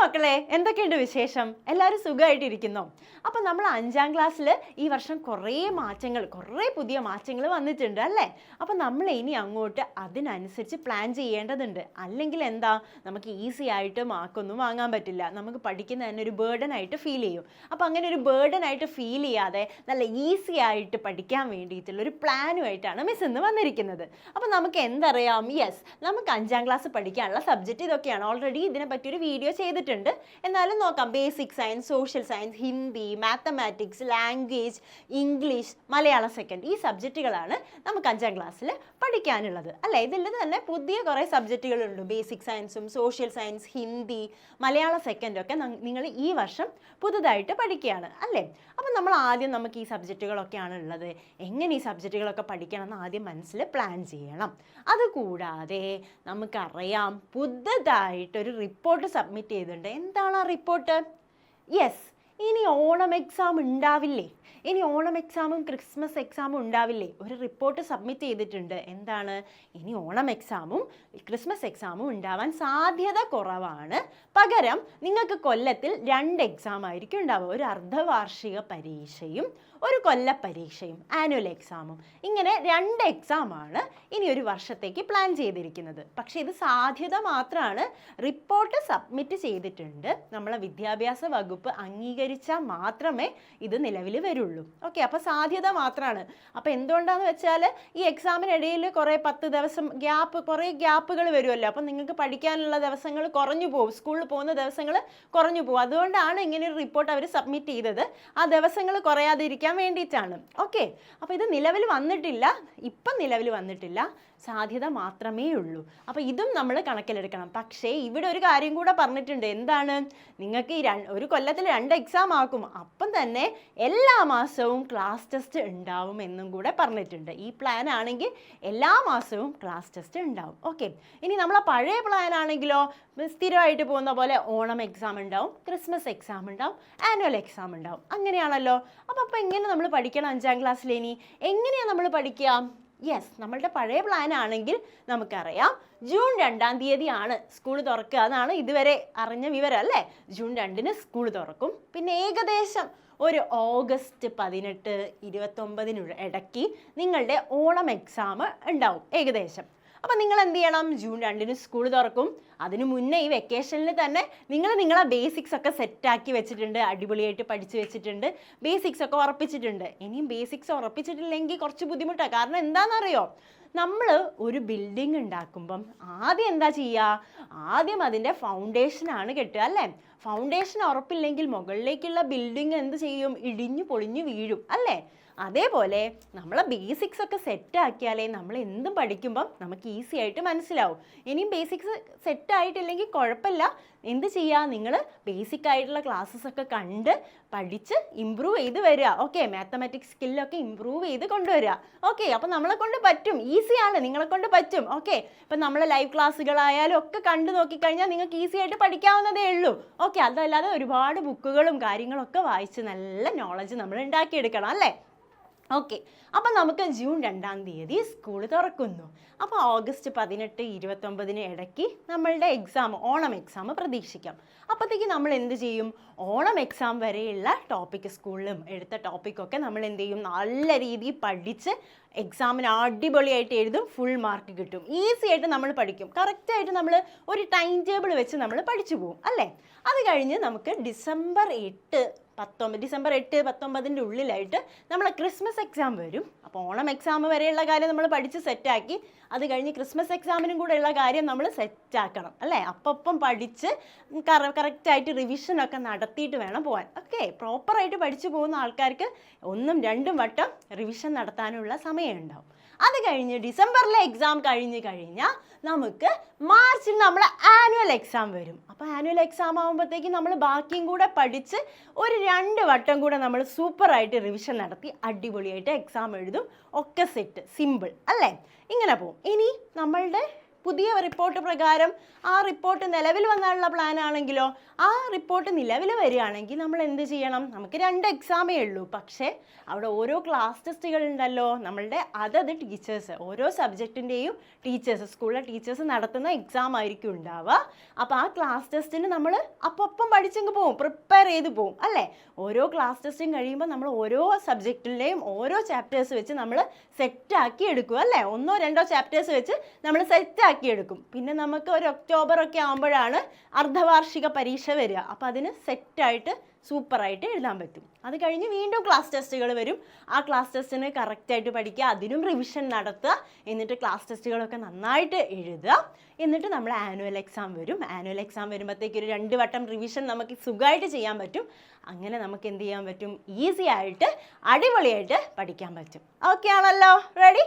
മക്കളെ, എന്തൊക്കെയുണ്ട് വിശേഷം? എല്ലാവരും സുഖമായിട്ടിരിക്കുന്നോ? അപ്പം നമ്മൾ 5ാം ക്ലാസ്സിൽ ഈ വർഷം കുറേ പുതിയ മാറ്റങ്ങൾ വന്നിട്ടുണ്ട് അല്ലേ? അപ്പം നമ്മൾ ഇനി അങ്ങോട്ട് അതിനനുസരിച്ച് പ്ലാൻ ചെയ്യേണ്ടതുണ്ട്. അല്ലെങ്കിൽ എന്താ, നമുക്ക് ഈസി ആയിട്ട് മാർക്കൊന്നും വാങ്ങാൻ പറ്റില്ല. നമുക്ക് പഠിക്കുന്ന തന്നെ ഒരു ബേർഡൻ ആയിട്ട് ഫീൽ ചെയ്യും. അപ്പം അങ്ങനെ ഒരു ബേർഡൻ ആയിട്ട് ഫീൽ ചെയ്യാതെ നല്ല ഈസി ആയിട്ട് പഠിക്കാൻ വേണ്ടിയിട്ടുള്ള ഒരു പ്ലാനുമായിട്ടാണ് മിസ് ഇന്ന് വന്നിരിക്കുന്നത്. അപ്പം നമുക്ക് എന്തറിയാം? യെസ്, നമുക്ക് 5ാം ക്ലാസ് പഠിക്കാനുള്ള സബ്ജക്റ്റ് ഇതൊക്കെയാണ്. ഓൾറെഡി ഇതിനെ പറ്റിയൊരു വീഡിയോ ചെയ്തിട്ടുണ്ട്. എന്നാലും നോക്കാം. Basic science, social science, Hindi, mathematics, language, English, Malayalam second, ഈ സബ്ജക്റ്റുകളാണ് നമുക്ക് 5ാം ക്ലാസ്സിൽ പഠിക്കാനുള്ളത് അല്ലേ? ഇതിൽ തന്നെ പുതിയ കുറേ സബ്ജക്റ്റുകളുണ്ട്. ബേസിക് സയൻസും സോഷ്യൽ സയൻസ്, ഹിന്ദി, മലയാളം സെക്കൻഡും ഒക്കെ നിങ്ങൾ ഈ വർഷം പുതുതായിട്ട് പഠിക്കുകയാണ് അല്ലേ? അപ്പം നമ്മൾ ആദ്യം നമുക്ക് ഈ സബ്ജക്റ്റുകളൊക്കെയാണ് ഉള്ളത്. എങ്ങനെ ഈ സബ്ജക്റ്റുകളൊക്കെ പഠിക്കണം എന്ന് ആദ്യം മനസ്സിൽ പ്ലാൻ ചെയ്യണം. അതുകൂടാതെ നമുക്കറിയാം, പുതുതായിട്ടൊരു റിപ്പോർട്ട് സബ്മിറ്റ് ചെയ്തിട്ടുണ്ട്. എന്താണ് ആ റിപ്പോർട്ട്? യെസ്, ഇനി ഓണം എക്സാം ഉണ്ടാവില്ലേ? ഇനി ഓണം എക്സാമും ക്രിസ്മസ് എക്സാമും ഉണ്ടാവില്ലേ? ഒരു റിപ്പോർട്ട് സബ്മിറ്റ് ചെയ്തിട്ടുണ്ട്. എന്താണ്? ഇനി ഓണം എക്സാമും ക്രിസ്മസ് എക്സാമും ഉണ്ടാവാൻ സാധ്യത കുറവാണ്. പകരം നിങ്ങൾക്ക് കൊല്ലത്തിൽ 2 എക്സാം ആയിരിക്കും ഉണ്ടാവുക. ഒരു അർദ്ധവാർഷിക പരീക്ഷയും ഒരു കൊല്ല പരീക്ഷയും, ആനുവൽ എക്സാമും. ഇങ്ങനെ 2 എക്സാമാണ് ഇനി ഒരു വർഷത്തേക്ക് പ്ലാൻ ചെയ്തിരിക്കുന്നത്. പക്ഷേ ഇത് സാധ്യത മാത്രമാണ്. റിപ്പോർട്ട് സബ്മിറ്റ് ചെയ്തിട്ടുണ്ട്. നമ്മളെ വിദ്യാഭ്യാസ വകുപ്പ് അംഗീകരിച്ചാൽ മാത്രമേ ഇത് നിലവിൽ വരുള്ളൂ. ഓക്കെ, അപ്പോൾ സാധ്യത മാത്രമാണ്. അപ്പോൾ എന്തുകൊണ്ടാണെന്ന് വെച്ചാൽ ഈ എക്സാമിനിടയിൽ കുറേ 10 ദിവസം കുറേ ഗ്യാപ്പുകൾ വരുമല്ലോ. അപ്പം നിങ്ങൾക്ക് പഠിക്കാനുള്ള ദിവസങ്ങൾ കുറഞ്ഞു പോകും. സ്കൂളിൽ പോകുന്ന ദിവസങ്ങൾ കുറഞ്ഞു പോകും. അതുകൊണ്ടാണ് ഇങ്ങനെ ഒരു റിപ്പോർട്ട് അവർ സബ്മിറ്റ് ചെയ്തത്. ആ ദിവസങ്ങൾ കുറയാതിരിക്കാൻ വേണ്ടിയിട്ടാണ്. ഓക്കെ, അപ്പോൾ ഇത് നിലവിൽ വന്നിട്ടില്ല. ഇപ്പം നിലവിൽ വന്നിട്ടില്ല. സാധ്യത മാത്രമേ ഉള്ളൂ. അപ്പോൾ ഇതും നമ്മൾ കണക്കിലെടുക്കണം. പക്ഷേ ഇവിടെ ഒരു കാര്യം കൂടെ പറഞ്ഞിട്ടുണ്ട്. എന്താണ്? നിങ്ങൾക്ക് ഈ ഒരു കൊല്ലത്തിൽ 2 എക്സാം ആക്കും. അപ്പം തന്നെ എല്ലാ മാസവും ക്ലാസ് ടെസ്റ്റ് ഉണ്ടാവും എന്നും കൂടെ പറഞ്ഞിട്ടുണ്ട്. ഈ പ്ലാൻ ആണെങ്കിൽ എല്ലാ മാസവും ക്ലാസ് ടെസ്റ്റ് ഉണ്ടാവും. ഓക്കെ, ഇനി നമ്മളെ പഴയ പ്ലാൻ ആണെങ്കിലോ, സ്ഥിരമായിട്ട് പോകുന്ന പോലെ ഓണം എക്സാം ഉണ്ടാവും, ക്രിസ്മസ് എക്സാം ഉണ്ടാവും, ആനുവൽ എക്സാം ഉണ്ടാവും. അങ്ങനെയാണല്ലോ. അപ്പോൾ എങ്ങനെ നമ്മൾ പഠിക്കണം 5ാം ക്ലാസ്സിൽ? ഇനി എങ്ങനെയാണ് നമ്മൾ പഠിക്കുക? യെസ്, നമ്മളുടെ പഴയ പ്ലാൻ ആണെങ്കിൽ നമുക്കറിയാം, ജൂൺ 2-ാം തീയതിയാണ് സ്കൂൾ തുറക്കുക. അതാണ് ഇതുവരെ അറിഞ്ഞ വിവരം അല്ലേ? ജൂൺ 2-ന് സ്കൂൾ തുറക്കും. പിന്നെ ഏകദേശം ഒരു ഓഗസ്റ്റ് 18, 29 ഇടയ്ക്ക് നിങ്ങളുടെ ഓണം എക്സാം ഉണ്ടാവും ഏകദേശം. അപ്പം നിങ്ങൾ എന്ത് ചെയ്യണം? ജൂൺ 2-ന് സ്കൂൾ തുറക്കും. അതിനു മുന്നേ ഈ വെക്കേഷനിൽ തന്നെ നിങ്ങളെ ബേസിക്സ് ഒക്കെ സെറ്റാക്കി വെച്ചിട്ടുണ്ട്. അടിപൊളിയായിട്ട് പഠിച്ചു വെച്ചിട്ടുണ്ട്. ബേസിക്സ് ഒക്കെ ഉറപ്പിച്ചിട്ടുണ്ട്. ഇനിയും ബേസിക്സ് ഉറപ്പിച്ചിട്ടില്ലെങ്കിൽ കുറച്ച് ബുദ്ധിമുട്ടാണ്. കാരണം എന്താണെന്നറിയോ? നമ്മൾ ഒരു ബിൽഡിംഗ് ഉണ്ടാക്കുമ്പം ആദ്യം എന്താ ചെയ്യുക? ആദ്യം അതിൻ്റെ ഫൗണ്ടേഷനാണ് കെട്ടുക അല്ലേ? ഫൗണ്ടേഷൻ ഉറപ്പില്ലെങ്കിൽ മുകളിലേക്കുള്ള ബിൽഡിംഗ് എന്ത് ചെയ്യും? ഇടിഞ്ഞു പൊളിഞ്ഞു വീഴും അല്ലേ? അതേപോലെ നമ്മളെ ബേസിക്സ് ഒക്കെ സെറ്റാക്കിയാലേ നമ്മൾ എന്തും പഠിക്കുമ്പം നമുക്ക് ഈസി ആയിട്ട് മനസ്സിലാവും. ഇനിയും ബേസിക്സ് സെറ്റായിട്ടില്ലെങ്കിൽ കുഴപ്പമില്ല. എന്ത് ചെയ്യുക? നിങ്ങൾ ബേസിക് ആയിട്ടുള്ള ക്ലാസ്സസ് ഒക്കെ കണ്ട് പഠിച്ച് ഇമ്പ്രൂവ് ചെയ്ത് വരിക. ഓക്കെ, മാത്തമാറ്റിക്സ് സ്കില്ലൊക്കെ ഇമ്പ്രൂവ് ചെയ്ത് കൊണ്ടുവരിക. ഓക്കെ, അപ്പം നമ്മളെ കൊണ്ട് പറ്റും. ഈസിയാണ്, നിങ്ങളെ കൊണ്ട് പറ്റും. ഓക്കെ, ഇപ്പം നമ്മളെ ലൈവ് ക്ലാസ്സുകളായാലും ഒക്കെ കണ്ടു നോക്കിക്കഴിഞ്ഞാൽ നിങ്ങൾക്ക് ഈസി ആയിട്ട് പഠിക്കാവുന്നതേ ഉള്ളൂ. ഓക്കെ, അതല്ലാതെ ഒരുപാട് ബുക്കുകളും കാര്യങ്ങളൊക്കെ വായിച്ച് നല്ല നോളജ് നമ്മൾ ഉണ്ടാക്കിയെടുക്കണം അല്ലേ? ഓക്കെ, അപ്പം നമുക്ക് ജൂൺ 2-ാം തീയതി സ്കൂൾ തുറക്കുന്നു. അപ്പോൾ ഓഗസ്റ്റ് 18, 29 ഇടയ്ക്ക് നമ്മളുടെ എക്സാം, ഓണം എക്സാം പ്രതീക്ഷിക്കാം. അപ്പോഴത്തേക്ക് നമ്മൾ എന്ത് ചെയ്യും? ഓണം എക്സാം വരെയുള്ള ടോപ്പിക്ക്, സ്കൂളിലും എടുത്ത ടോപ്പിക്കൊക്കെ നമ്മൾ എന്ത് ചെയ്യും? നല്ല രീതിയിൽ പഠിച്ച് എക്സാമിന് അടിപൊളിയായിട്ട് എഴുതും. ഫുൾ മാർക്ക് കിട്ടും. ഈസി ആയിട്ട് നമ്മൾ പഠിക്കും. കറക്റ്റായിട്ട് നമ്മൾ ഒരു ടൈം ടേബിൾ വെച്ച് നമ്മൾ പഠിച്ചു പോകും അല്ലേ? അത് കഴിഞ്ഞ് നമുക്ക് ഡിസംബർ 8, 19 ഉള്ളിലായിട്ട് നമ്മളെ ക്രിസ്മസ് എക്സാം വരും. അപ്പോൾ ഓണം എക്സാം വരെയുള്ള കാര്യം നമ്മൾ പഠിച്ച് സെറ്റാക്കി. അത് കഴിഞ്ഞ് ക്രിസ്മസ് എക്സാമിനും കൂടെ ഉള്ള കാര്യം നമ്മൾ സെറ്റാക്കണം അല്ലേ? അപ്പം പഠിച്ച് കറക്റ്റായിട്ട് റിവിഷനൊക്കെ നടത്തിയിട്ട് വേണം പോകാൻ. ഓക്കെ, പ്രോപ്പറായിട്ട് പഠിച്ചു പോകുന്ന ആൾക്കാർക്ക് 1ഉം 2ഉം വട്ടം റിവിഷൻ നടത്താനുള്ള സമയമുണ്ടാവും. അത് കഴിഞ്ഞ് ഡിസംബറിലെ എക്സാം കഴിഞ്ഞാൽ നമുക്ക് മാർച്ചിൽ നമ്മളെ ആനുവൽ എക്സാം വരും. അപ്പോൾ ആനുവൽ എക്സാം ആകുമ്പോഴത്തേക്കും നമ്മൾ ബാക്കിയും കൂടെ പഠിച്ച് ഒരു 2 വട്ടം കൂടെ നമ്മൾ സൂപ്പറായിട്ട് റിവിഷൻ നടത്തി അടിപൊളിയായിട്ട് എക്സാം എഴുതും. ഒക്കെ സെറ്റ്, സിമ്പിൾ അല്ലേ? ഇങ്ങനെ പോവും. ഇനി നമ്മളുടെ പുതിയ റിപ്പോർട്ട് പ്രകാരം ആ റിപ്പോർട്ട് നിലവിൽ വന്നാലുള്ള പ്ലാൻ ആണെങ്കിലോ ആ റിപ്പോർട്ട് നിലവിൽ വരികയാണെങ്കിൽ നമ്മൾ എന്ത് ചെയ്യണം? നമുക്ക് 2 എക്സാമേ ഉള്ളൂ, പക്ഷേ അവിടെ ഓരോ ക്ലാസ് ടെസ്റ്റുകൾ ഉണ്ടല്ലോ, നമ്മളുടെ അതത് ടീച്ചേഴ്സ്, ഓരോ സബ്ജക്റ്റിൻ്റെയും ടീച്ചേഴ്സ്, സ്കൂളിലെ ടീച്ചേഴ്സ് നടത്തുന്ന എക്സാം ആയിരിക്കും ഉണ്ടാവുക. അപ്പോൾ ആ ക്ലാസ് ടെസ്റ്റിന് നമ്മൾ അപ്പം പഠിച്ചെങ്കിൽ പോകും, പ്രിപ്പയർ ചെയ്ത് പോകും അല്ലേ? ഓരോ ക്ലാസ് ടെസ്റ്റും കഴിയുമ്പോൾ നമ്മൾ ഓരോ സബ്ജക്റ്റിലെയും ഓരോ ചാപ്റ്റേഴ്സ് വെച്ച് നമ്മൾ സെറ്റാക്കി എടുക്കും അല്ലേ? 1 or 2 ചാപ്റ്റേഴ്സ് വെച്ച് നമ്മൾ സെറ്റാക്കി എടുക്കും. പിന്നെ നമുക്ക് ഒരു ഒക്ടോബർ ഒക്കെ ആകുമ്പോഴാണ് അർദ്ധവാർഷിക പരീക്ഷ വരിക. അപ്പോൾ അതിന് സെറ്റായിട്ട് സൂപ്പറായിട്ട് എഴുതാൻ പറ്റും. അത് കഴിഞ്ഞ് വീണ്ടും ക്ലാസ് ടെസ്റ്റുകൾ വരും. ആ ക്ലാസ് ടെസ്റ്റിന് കറക്റ്റായിട്ട് പഠിക്കുക, അതിനും റിവിഷൻ നടത്തുക, എന്നിട്ട് ക്ലാസ് ടെസ്റ്റുകളൊക്കെ നന്നായിട്ട് എഴുതുക. എന്നിട്ട് നമ്മൾ ആനുവൽ എക്സാം വരും. ആനുവൽ എക്സാം വരുമ്പോഴത്തേക്ക് ഒരു 2 വട്ടം റിവിഷൻ നമുക്ക് സുഖമായിട്ട് ചെയ്യാൻ പറ്റും. അങ്ങനെ നമുക്ക് എന്ത് ചെയ്യാൻ പറ്റും? ഈസി ആയിട്ട് അടിപൊളിയായിട്ട് പഠിക്കാൻ പറ്റും. ഓക്കെ ആണല്ലോ? റെഡി?